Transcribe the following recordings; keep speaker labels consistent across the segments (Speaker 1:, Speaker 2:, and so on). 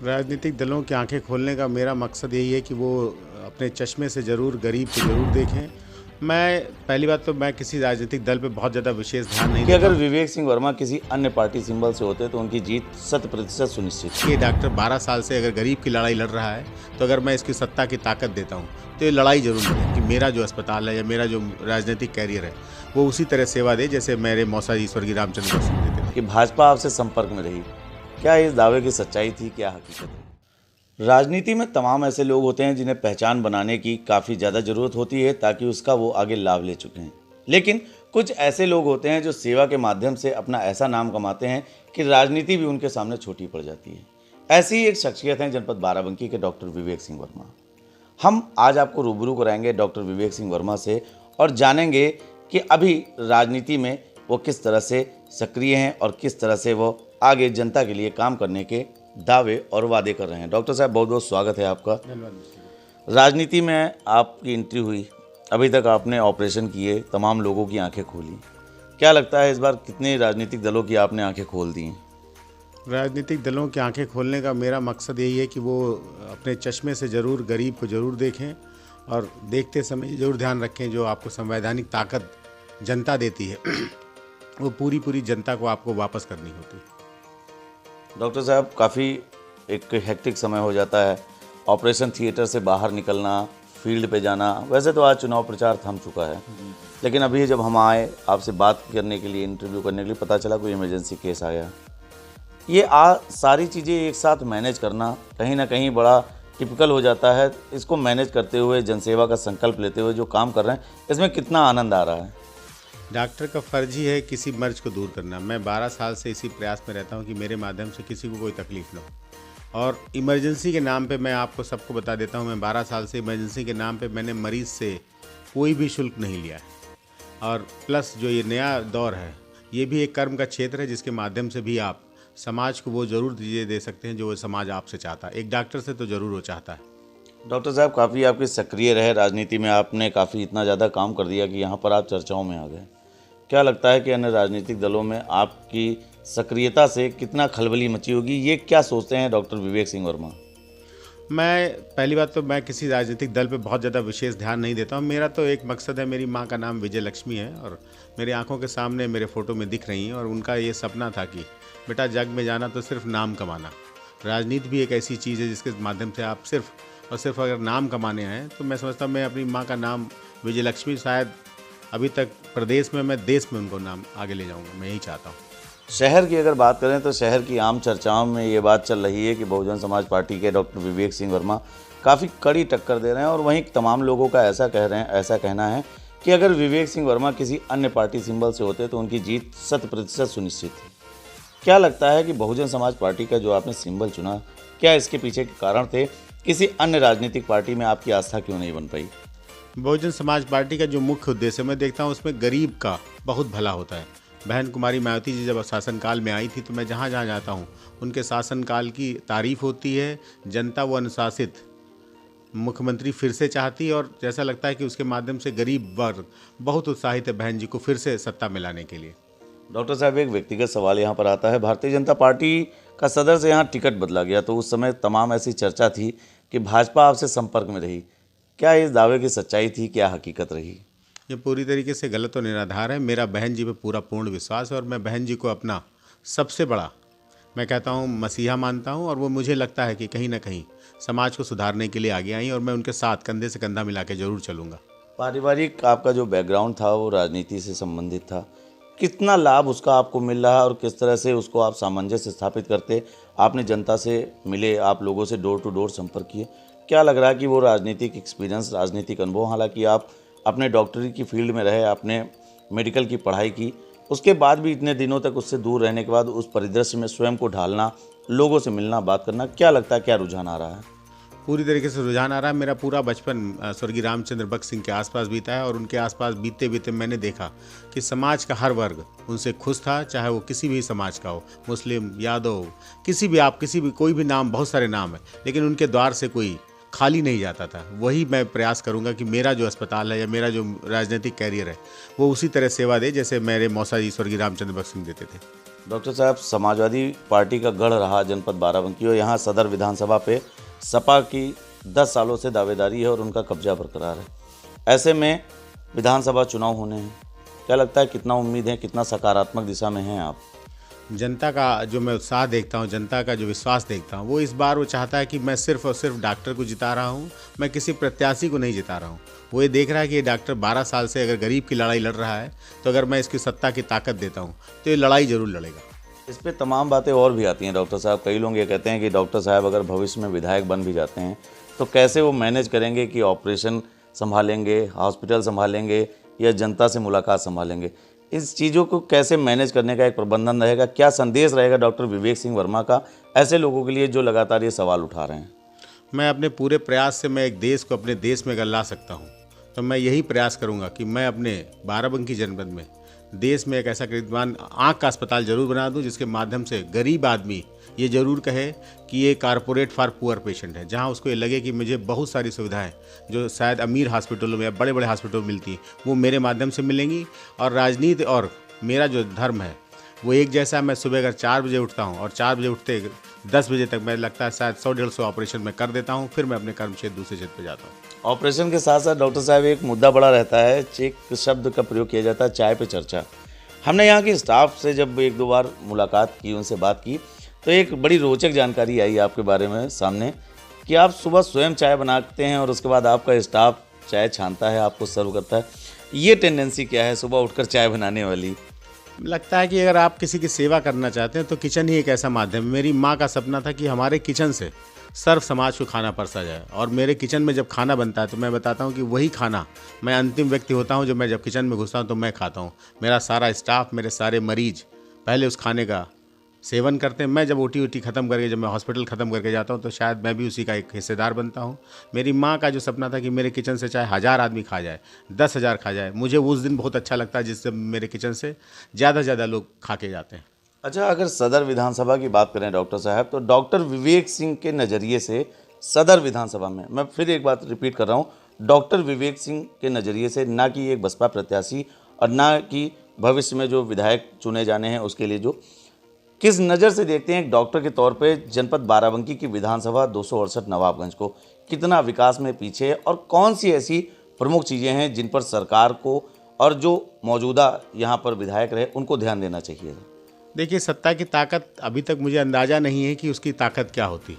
Speaker 1: राजनीतिक दलों की आंखें खोलने का मेरा मकसद यही है कि वो अपने चश्मे से ज़रूर गरीब को ज़रूर देखें। मैं पहली बात तो मैं किसी राजनीतिक दल पे बहुत ज़्यादा विशेष ध्यान नहीं
Speaker 2: कि
Speaker 1: देता
Speaker 2: अगर
Speaker 1: हूँ।
Speaker 2: विवेक सिंह वर्मा किसी अन्य पार्टी सिंबल से होते तो उनकी जीत 100% सुनिश्चित है।
Speaker 1: ये डॉक्टर 12 साल से अगर गरीब की लड़ाई लड़ रहा है, तो अगर मैं इसकी सत्ता की ताकत देता हूँ, तो ये लड़ाई ज़रूर लड़े कि मेरा जो अस्पताल है या मेरा जो राजनीतिक कैरियर है, वो उसी तरह सेवा दे जैसे मेरे मौसा जी स्वर्गीय रामचंद्र बख्श सिंह देते थे।
Speaker 2: कि भाजपा आपसे संपर्क में रही, क्या इस दावे की सच्चाई थी, क्या हकीकत है? राजनीति में तमाम ऐसे लोग होते हैं जिन्हें पहचान बनाने की काफ़ी ज़्यादा ज़रूरत होती है ताकि उसका वो आगे लाभ ले चुके हैं। लेकिन कुछ ऐसे लोग होते हैं जो सेवा के माध्यम से अपना ऐसा नाम कमाते हैं कि राजनीति भी उनके सामने छोटी पड़ जाती है। ऐसी ही एक शख्सियत है जनपद बाराबंकी के डॉक्टर विवेक सिंह वर्मा। हम आज आपको रूबरू कराएंगे डॉक्टर विवेक सिंह वर्मा से और जानेंगे कि अभी राजनीति में वो किस तरह से सक्रिय हैं और किस तरह से वो आगे जनता के लिए काम करने के दावे और वादे कर रहे हैं। डॉक्टर साहब, बहुत बहुत स्वागत है आपका।
Speaker 1: धन्यवाद।
Speaker 2: राजनीति में आपकी एंट्री हुई, अभी तक आपने ऑपरेशन किए, तमाम लोगों की आंखें खोली। क्या लगता है इस बार कितने राजनीतिक दलों की आपने आंखें खोल दी हैं?
Speaker 1: राजनीतिक दलों की आंखें खोलने का मेरा मकसद यही है कि वो अपने चश्मे से ज़रूर गरीब को ज़रूर देखें और देखते समय ज़रूर ध्यान रखें जो आपको संवैधानिक ताकत जनता देती है वो पूरी जनता को आपको वापस करनी होती है।
Speaker 2: डॉक्टर साहब, काफ़ी एक हेक्टिक समय हो जाता है, ऑपरेशन थिएटर से बाहर निकलना, फील्ड पे जाना। वैसे तो आज चुनाव प्रचार थम चुका है, लेकिन अभी जब हम आए आपसे बात करने के लिए, इंटरव्यू करने के लिए, पता चला कोई इमरजेंसी केस आ गया। ये सारी चीज़ें एक साथ मैनेज करना कहीं ना कहीं बड़ा टिपिकल हो जाता है। इसको मैनेज करते हुए, जनसेवा का संकल्प लेते हुए जो काम कर रहे हैं, इसमें कितना आनंद आ रहा है?
Speaker 1: डॉक्टर का फर्ज ही है किसी मर्ज को दूर करना। मैं 12 साल से इसी प्रयास में रहता हूँ कि मेरे माध्यम से किसी को कोई तकलीफ ना हो। और इमरजेंसी के नाम पे मैं आपको सबको बता देता हूँ, मैं 12 साल से इमरजेंसी के नाम पे मैंने मरीज़ से कोई भी शुल्क नहीं लिया है। और प्लस जो ये नया दौर है, ये भी एक कर्म का क्षेत्र है जिसके माध्यम से भी आप समाज को वो ज़रूर दे सकते हैं जो वो समाज आपसे चाहता है। एक डॉक्टर से तो ज़रूर वो चाहता है।
Speaker 2: डॉक्टर साहब, काफ़ी आपके सक्रिय रहे राजनीति में, आपने काफ़ी इतना ज़्यादा काम कर दिया कि यहाँ पर आप चर्चाओं में आ गए। क्या लगता है कि अन्य राजनीतिक दलों में आपकी सक्रियता से कितना खलबली मची होगी? ये क्या सोचते हैं डॉक्टर विवेक सिंह वर्मा?
Speaker 1: मैं पहली बात तो मैं किसी राजनीतिक दल पे बहुत ज़्यादा विशेष ध्यान नहीं देता हूँ। मेरा तो एक मकसद है, मेरी माँ का नाम विजय लक्ष्मी है और मेरी आंखों के सामने मेरे फ़ोटो में दिख रही हैं और उनका ये सपना था कि बेटा जग में जाना तो सिर्फ नाम कमाना। राजनीति भी एक ऐसी चीज़ है जिसके माध्यम से आप सिर्फ और सिर्फ अगर नाम कमाने आए तो मैं समझता हूँ मैं अपनी माँ का नाम विजय लक्ष्मी शायद अभी तक प्रदेश में, मैं देश में उनको नाम आगे ले जाऊँगा, मैं यही चाहता हूँ।
Speaker 2: शहर की अगर बात करें तो शहर की आम चर्चाओं में ये बात चल रही है कि बहुजन समाज पार्टी के डॉक्टर विवेक सिंह वर्मा काफ़ी कड़ी टक्कर दे रहे हैं और वहीं तमाम लोगों का ऐसा कहना है कि अगर विवेक सिंह वर्मा किसी अन्य पार्टी सिंबल से होते तो उनकी जीत 100% सुनिश्चित थी। क्या लगता है कि बहुजन समाज पार्टी का जो आपने सिंबल चुना, क्या इसके पीछे के कारण थे? किसी अन्य राजनीतिक पार्टी में आपकी आस्था क्यों नहीं बन पाई?
Speaker 1: बहुजन समाज पार्टी का जो मुख्य उद्देश्य मैं देखता हूँ उसमें गरीब का बहुत भला होता है। बहन कुमारी मायावती जी जब शासनकाल में आई थी तो मैं जहाँ जहाँ जाता हूँ उनके शासनकाल की तारीफ होती है। जनता वो अनुशासित मुख्यमंत्री फिर से चाहती है और जैसा लगता है कि उसके माध्यम से गरीब वर्ग बहुत उत्साहित है बहन जी को फिर से सत्ता में लाने के लिए।
Speaker 2: डॉक्टर साहब, एक व्यक्तिगत सवाल यहाँ पर आता है। भारतीय जनता पार्टी का सदर से यहाँ टिकट बदला गया तो उस समय तमाम ऐसी चर्चा थी कि भाजपा आपसे संपर्क में रही। क्या इस दावे की सच्चाई थी, क्या हकीकत रही?
Speaker 1: ये पूरी तरीके से गलत और निराधार है। मेरा बहन जी पे पूरा पूर्ण विश्वास है और मैं बहन जी को अपना सबसे बड़ा, मैं कहता हूँ, मसीहा मानता हूँ और वो मुझे लगता है कि कहीं ना कहीं समाज को सुधारने के लिए आगे आई और मैं उनके साथ कंधे से कंधा मिला के ज़रूर चलूँगा।
Speaker 2: पारिवारिक आपका जो बैकग्राउंड था वो राजनीति से संबंधित था, कितना लाभ उसका आपको मिल रहा है और किस तरह से उसको आप सामंजस्य स्थापित करते? आपने जनता से मिले, आप लोगों से डोर टू डोर संपर्क किए, क्या लग रहा है कि वो राजनीतिक एक्सपीरियंस, राजनीतिक अनुभव, हालांकि आप अपने डॉक्टरी की फील्ड में रहे, आपने मेडिकल की पढ़ाई की, उसके बाद भी इतने दिनों तक उससे दूर रहने के बाद उस परिदृश्य में स्वयं को ढालना, लोगों से मिलना, बात करना, क्या लगता है, क्या रुझान आ रहा है?
Speaker 1: पूरी तरीके से रुझान आ रहा है। मेरा पूरा बचपन स्वर्गीय रामचंद्र बख्श सिंह के आसपास बीता है और उनके आसपास बीतते बीतते मैंने देखा कि समाज का हर वर्ग उनसे खुश था, चाहे वो किसी भी समाज का हो, मुस्लिम, यादव, किसी भी, आप किसी भी, कोई भी नाम, बहुत सारे नाम है, लेकिन उनके द्वार से कोई खाली नहीं जाता था। वही मैं प्रयास करूंगा कि मेरा जो अस्पताल है या मेरा जो राजनीतिक कैरियर है वो उसी तरह सेवा दे जैसे मेरे मौसा जी स्वर्गीय रामचंद्र बख्श सिंह देते थे।
Speaker 2: डॉक्टर साहब, समाजवादी पार्टी का गढ़ रहा जनपद बाराबंकी और यहाँ सदर विधानसभा पे सपा की 10 सालों से दावेदारी है और उनका कब्जा बरकरार है। ऐसे में विधानसभा चुनाव होने हैं, क्या लगता है कितना उम्मीद है, कितना सकारात्मक दिशा में हैं आप?
Speaker 1: जनता का जो मैं उत्साह देखता हूँ, जनता का जो विश्वास देखता हूँ, वो इस बार वो चाहता है कि मैं सिर्फ और सिर्फ डॉक्टर को जिता रहा हूँ, मैं किसी प्रत्याशी को नहीं जिता रहा हूँ। वो ये देख रहा है कि ये डॉक्टर 12 साल से अगर गरीब की लड़ाई लड़ रहा है, तो अगर मैं इसकी सत्ता की ताकत देता हूँ तो ये लड़ाई ज़रूर लड़ेगा।
Speaker 2: इस पे तमाम बातें और भी आती हैं डॉक्टर साहब। कई लोग ये कहते हैं कि डॉक्टर साहब अगर भविष्य में विधायक बन भी जाते हैं तो कैसे वो मैनेज करेंगे कि ऑपरेशन संभालेंगे, हॉस्पिटल संभालेंगे या जनता से मुलाकात संभालेंगे। इस चीज़ों को कैसे मैनेज करने का एक प्रबंधन रहेगा, क्या संदेश रहेगा डॉक्टर विवेक सिंह वर्मा का ऐसे लोगों के लिए जो लगातार ये सवाल उठा रहे हैं?
Speaker 1: मैं अपने पूरे प्रयास से मैं एक देश को अपने देश में अगर ला सकता हूँ, तो मैं यही प्रयास करूँगा कि मैं अपने बाराबंकी जनपद में देश में एक ऐसा कीर्तिमान आँख का अस्पताल जरूर बना दूं, जिसके माध्यम से गरीब आदमी ये जरूर कहे कि ये कारपोरेट फॉर पुअर पेशेंट है, जहां उसको ये लगे कि मुझे बहुत सारी सुविधाएं जो शायद अमीर हॉस्पिटलों में या बड़े बड़े हॉस्पिटलों में मिलती हैं, वो मेरे माध्यम से मिलेंगी। और राजनीति और मेरा जो धर्म है वो एक जैसा। मैं सुबह अगर 4 बजे उठता हूँ और 4 बजे उठते 10 बजे तक मैं लगता है शायद 100-150 ऑपरेशन मैं कर देता हूँ, फिर मैं अपने कर्म क्षेत्र दूसरे क्षेत्र पर जाता हूँ।
Speaker 2: ऑपरेशन के साथ साथ डॉक्टर साहब एक मुद्दा बड़ा रहता है, एक शब्द का प्रयोग किया जाता है, चाय पे चर्चा। हमने यहाँ के स्टाफ से जब 1-2 बार मुलाकात की, उनसे बात की, तो एक बड़ी रोचक जानकारी आई आपके बारे में सामने कि आप सुबह स्वयं चाय बनाते हैं और उसके बाद आपका स्टाफ चाय छानता है, आपको सर्व करता है। ये टेंडेंसी क्या है सुबह उठकर चाय बनाने वाली?
Speaker 1: लगता है कि अगर आप किसी की सेवा करना चाहते हैं तो किचन ही एक ऐसा माध्यम है। मेरी माँ का सपना था कि हमारे किचन से सर्व समाज को खाना परसा जाए, और मेरे किचन में जब खाना बनता है तो मैं बताता हूँ कि वही खाना मैं अंतिम व्यक्ति होता हूँ जो मैं जब किचन में घुसता हूँ तो मैं खाता हूँ। मेरा सारा स्टाफ, मेरे सारे मरीज पहले उस खाने का सेवन करते हैं। मैं जब ओटी ख़त्म करके, जब मैं हॉस्पिटल ख़त्म करके जाता हूँ तो शायद मैं भी उसी का एक हिस्सेदार बनता हूँ। मेरी माँ का जो सपना था कि मेरे किचन से चाहे 1000 आदमी खा जाए, 10,000 खा जाए, मुझे उस दिन बहुत अच्छा लगता है जिससे मेरे किचन से ज़्यादा से ज़्यादा लोग खा के जाते हैं।
Speaker 2: अच्छा, अगर सदर विधानसभा की बात करें डॉक्टर साहब, तो डॉक्टर विवेक सिंह के नज़रिए से सदर विधानसभा में, मैं फिर एक बात रिपीट कर रहा हूँ, डॉक्टर विवेक सिंह के नज़रिए से, ना कि एक बसपा प्रत्याशी और ना कि भविष्य में जो विधायक चुने जाने हैं उसके लिए, जो किस नज़र से देखते हैं एक डॉक्टर के तौर पे जनपद बाराबंकी की विधानसभा 268 नवाबगंज को कितना विकास में पीछे है, और कौन सी ऐसी प्रमुख चीज़ें हैं जिन पर सरकार को और जो मौजूदा यहाँ पर विधायक रहे उनको ध्यान देना चाहिए?
Speaker 1: देखिए, सत्ता की ताकत अभी तक मुझे अंदाज़ा नहीं है कि उसकी ताकत क्या होती,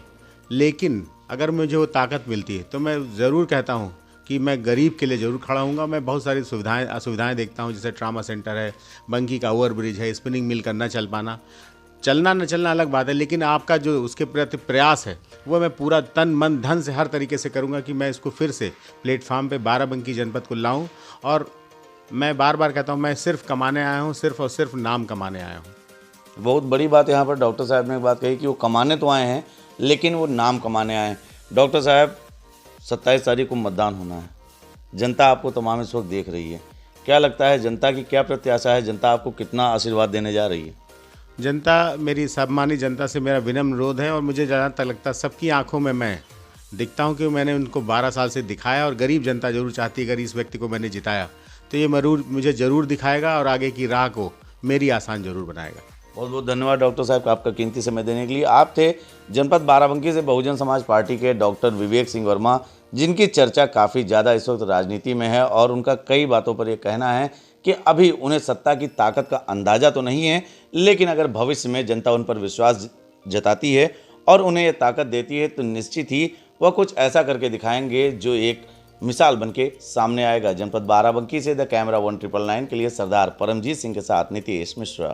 Speaker 1: लेकिन अगर मुझे वो ताकत मिलती है तो मैं ज़रूर कहता हूँ कि मैं गरीब के लिए ज़रूर खड़ा हूँगा। मैं बहुत सारी असुविधाएँ देखता हूँ, जैसे ट्रामा सेंटर है, बंकी का ओवर ब्रिज है, स्पिनिंग मिल का न चल पाना। चलना न चलना अलग बात है, लेकिन आपका जो उसके प्रति प्रयास है वो मैं पूरा तन मन धन से हर तरीके से करूँगा कि मैं इसको फिर से प्लेटफार्म पे बाराबंकी जनपद को लाऊँ। और मैं बार बार कहता हूँ, मैं सिर्फ कमाने आया हूँ, सिर्फ और सिर्फ नाम कमाने आया हूँ।
Speaker 2: बहुत बड़ी बात यहाँ पर डॉक्टर साहब ने एक बात कही कि वो कमाने तो आए हैं लेकिन वो नाम कमाने आए हैं। डॉक्टर साहब, 27 तारीख को मतदान होना है, जनता आपको तमाम इस वक्त देख रही है, क्या लगता है जनता की क्या प्रत्याशा है, जनता आपको कितना आशीर्वाद देने जा रही है?
Speaker 1: जनता, मेरी सम्मानित जनता से मेरा विनम्र अनुरोध है, और मुझे जहाँ तक लगता है सबकी आंखों में मैं दिखता हूँ कि मैंने उनको 12 साल से दिखाया, और गरीब जनता जरूर चाहती है अगर इस व्यक्ति को मैंने जिताया तो ये मुझे ज़रूर दिखाएगा और आगे की राह को मेरी आसान ज़रूर बनाएगा।
Speaker 2: बहुत बहुत धन्यवाद डॉक्टर साहब आपका कीमती समय देने के लिए। आप थे जनपद बाराबंकी से बहुजन समाज पार्टी के डॉक्टर विवेक सिंह वर्मा, जिनकी चर्चा काफ़ी ज़्यादा इस वक्त राजनीति में है, और उनका कई बातों पर यह कहना है कि अभी उन्हें सत्ता की ताकत का अंदाज़ा तो नहीं है, लेकिन अगर भविष्य में जनता उन पर विश्वास जताती है और उन्हें ये ताकत देती है तो निश्चित ही वह कुछ ऐसा करके दिखाएंगे जो एक मिसाल बनके सामने आएगा। जनपद बाराबंकी से द कैमरा 1999 के लिए सरदार परमजीत सिंह के साथ नीतीश मिश्रा।